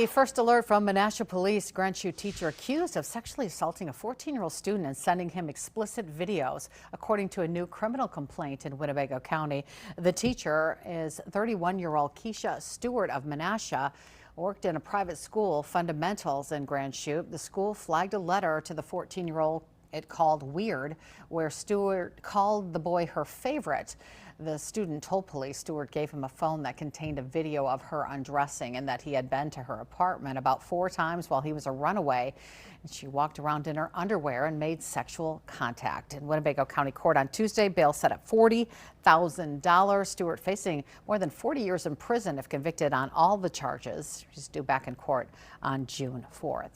A first alert from Menasha Police. Grand Chute teacher accused of sexually assaulting a 14-year-old student and sending him explicit videos, according to a new criminal complaint in Winnebago County. The teacher is 31-year-old Keisha Stewart of Menasha, worked in a private school, Fundamentals, in Grand Chute. The school flagged a letter to the 14-year-old it called Weird, where Stewart called the boy her favorite. The student told police Stewart gave him a phone that contained a video of her undressing and that he had been to her apartment about 4 times while he was a runaway. And she walked around in her underwear and made sexual contact. In Winnebago County Court on Tuesday, bail set at $40,000. Stewart facing more than 40 years in prison if convicted on all the charges. She's due back in court on June 4th.